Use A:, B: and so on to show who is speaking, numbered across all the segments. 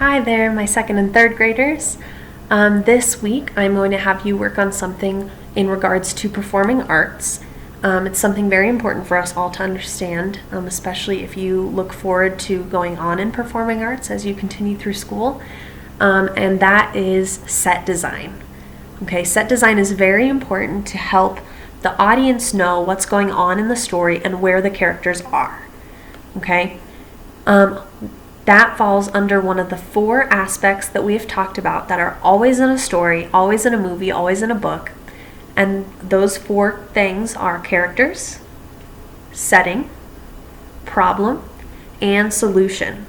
A: Hi there, my second and third graders. This week I'm going to have you work on something in regards to performing arts. It's something very important for us all to understand, especially if you look forward to going on in performing arts as you continue through school, and that is set design. Okay, set design is very important to help the audience know what's going on in the story and where the characters are. Okay? That falls under one of the 4 aspects that we have talked about that are always in a story, always in a movie, always in a book. And those 4 things are characters, setting, problem, and solution.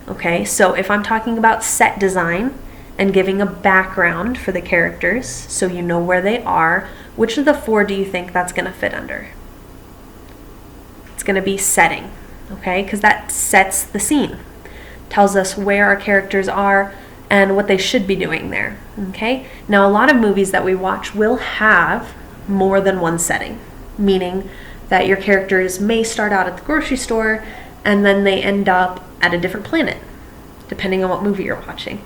A: Okay, so if I'm talking about set design and giving a background for the characters so you know where they are, which of the 4 do you think that's going to fit under? It's going to be setting, okay, because that sets the scene. Tells us where our characters are and what they should be doing there. Okay? Now, a lot of movies that we watch will have more than one setting, meaning that your characters may start out at the grocery store and then they end up at a different planet, depending on what movie you're watching.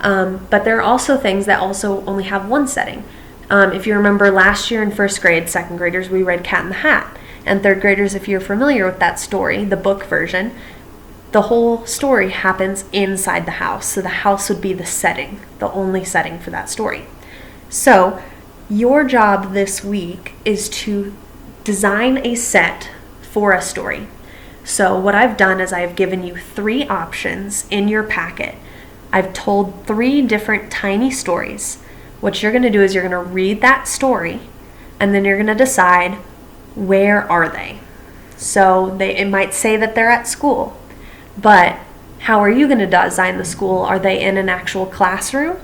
A: But there are also things that also only have one setting. If you remember last year in first grade, second graders, we read Cat in the Hat. And third graders, if you're familiar with that story, the book version, the whole story happens inside the house. So the house would be the setting, the only setting for that story. So your job this week is to design a set for a story. So what I've done is I've given you 3 options in your packet. I've told 3 different tiny stories. What you're going to do is you're going to read that story and then you're going to decide where are they. So it might say that they're at school. But how are you going to design the school? Are they in an actual classroom?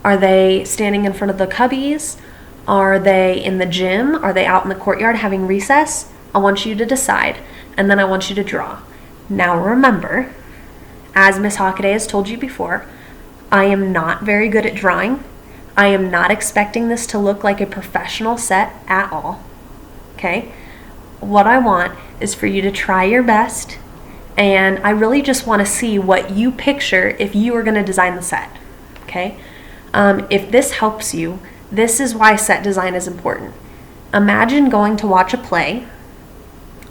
A: Are they standing in front of the cubbies? Are they in the gym? Are they out in the courtyard having recess? I want you to decide, and then I want you to draw. Now remember, as Miss Hockaday has told you before, I am not very good at drawing. I am not expecting this to look like a professional set at all. Okay? What I want is for you to try your best. And I really just want to see what you picture if you were going to design the set, okay? If this helps you, this is why set design is important. Imagine going to watch a play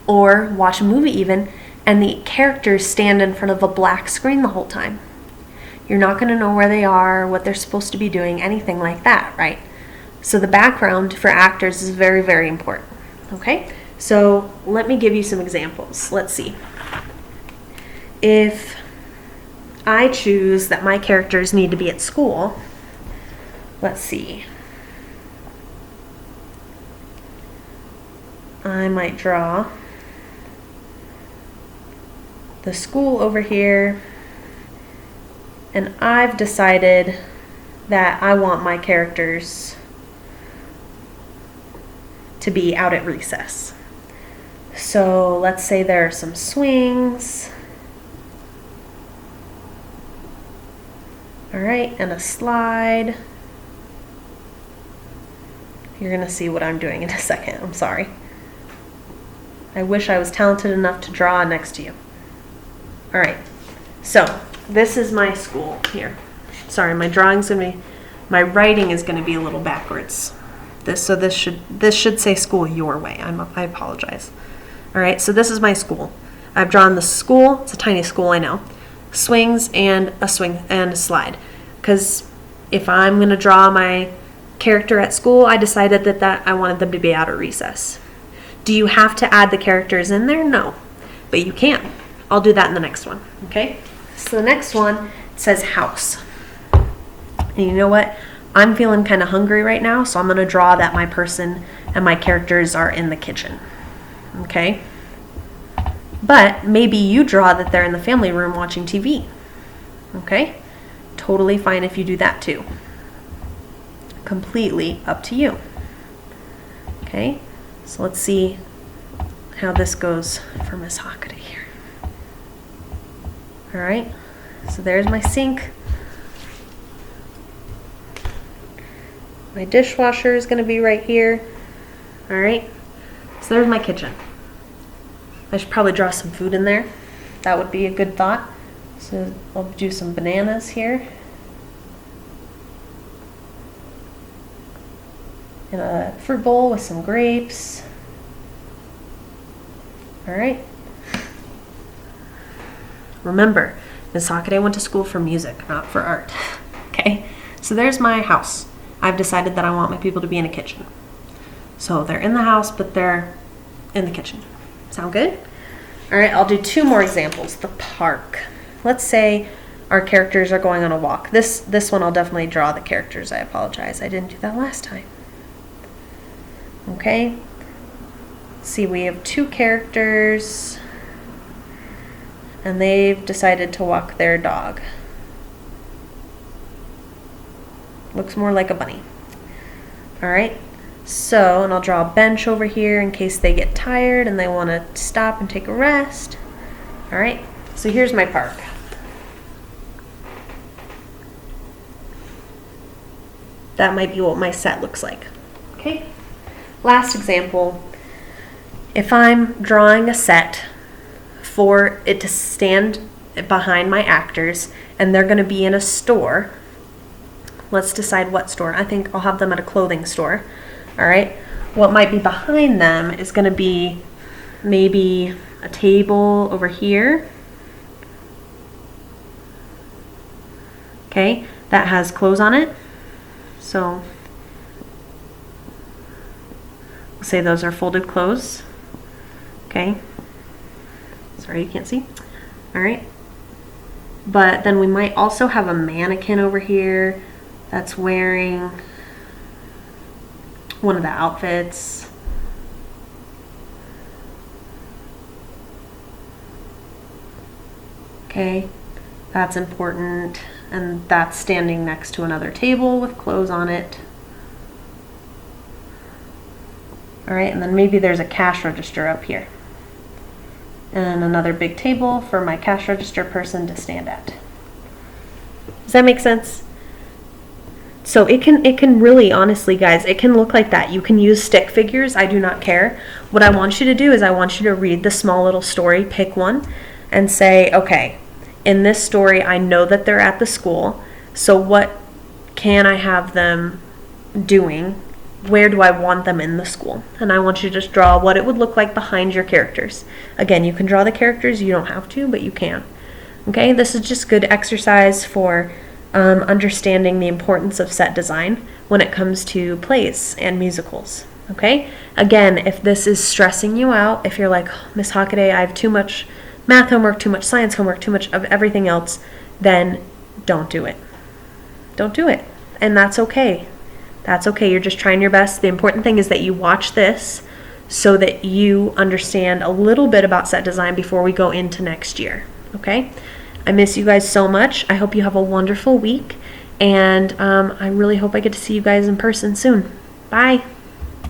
A: or watch a movie even, and the characters stand in front of a black screen the whole time. You're not going to know where they are, what they're supposed to be doing, anything like that, right? So the background for actors is very, very important, okay? So let me give you some examples. Let's see. If I choose that my characters need to be at school, let's see. I might draw the school over here, and I've decided that I want my characters to be out at recess. So let's say there are some swings. All right, and a slide. You're going to see what I'm doing in a second. I'm sorry. I wish I was talented enough to draw next to you. All right, so this is my school here. Sorry, my writing is going to be a little backwards. This should say school your way. I apologize. All right, so this is my school. I've drawn the school. It's a tiny school, I know. Swings and a swing and a slide, because if I'm going to draw my character at school, I decided that I wanted them to be out at recess. Do you have to add the characters in there? No, but you can. I'll do that in the next one. Okay, so the next one says house, and you know what, I'm feeling kind of hungry right now, so I'm going to draw that my person and my characters are in the kitchen. Okay, but maybe you draw that they're in the family room watching TV. Okay? Totally fine if you do that too. Completely up to you. Okay? So let's see how this goes for Miss Hockaday here. Alright? So there's my sink. My dishwasher is going to be right here. Alright? So there's my kitchen. I should probably draw some food in there. That would be a good thought. So I'll do some bananas here. And a fruit bowl with some grapes. All right. Remember, Ms. Hockaday went to school for music, not for art. Okay? So there's my house. I've decided that I want my people to be in a kitchen. So they're in the house, but they're in the kitchen. Sound good? All right, I'll do 2 more examples. The park. Let's say our characters are going on a walk. This one I'll definitely draw the characters. I apologize. I didn't do that last time. Okay. See, we have 2 characters, and they've decided to walk their dog. Looks more like a bunny. All right. So, and I'll draw a bench over here in case they get tired and they want to stop and take a rest. All right, so here's my park. That might be what my set looks like. Okay, last example. If I'm drawing a set for it to stand behind my actors and they're going to be in a store, let's decide what store. I think I'll have them at a clothing store. All right, what might be behind them is going to be maybe a table over here. Okay, that has clothes on it. So we'll say those are folded clothes. Okay, sorry you can't see. All right, but then we might also have a mannequin over here that's wearing one of the outfits. Okay, that's important, and that's standing next to another table with clothes on it. All right, and then maybe there's a cash register up here and another big table for my cash register person to stand at. Does that make sense? So it can really, honestly, guys, it can look like that. You can use stick figures. I do not care. What I want you to do is I want you to read the small little story, pick one, and say, okay, in this story, I know that they're at the school. So what can I have them doing? Where do I want them in the school? And I want you to just draw what it would look like behind your characters. Again, you can draw the characters. You don't have to, but you can. Okay, this is just good exercise for understanding the importance of set design when it comes to plays and musicals. Okay, again, if this is stressing you out, if you're like, oh, Miss Hockaday, I have too much math homework, too much science homework, too much of everything else, then don't do it. Don't do it. And that's okay. That's okay. You're just trying your best. The important thing is that you watch this so that you understand a little bit about set design before we go into next year. Okay? I miss you guys so much. I hope you have a wonderful week, and I really hope I get to see you guys in person soon. Bye.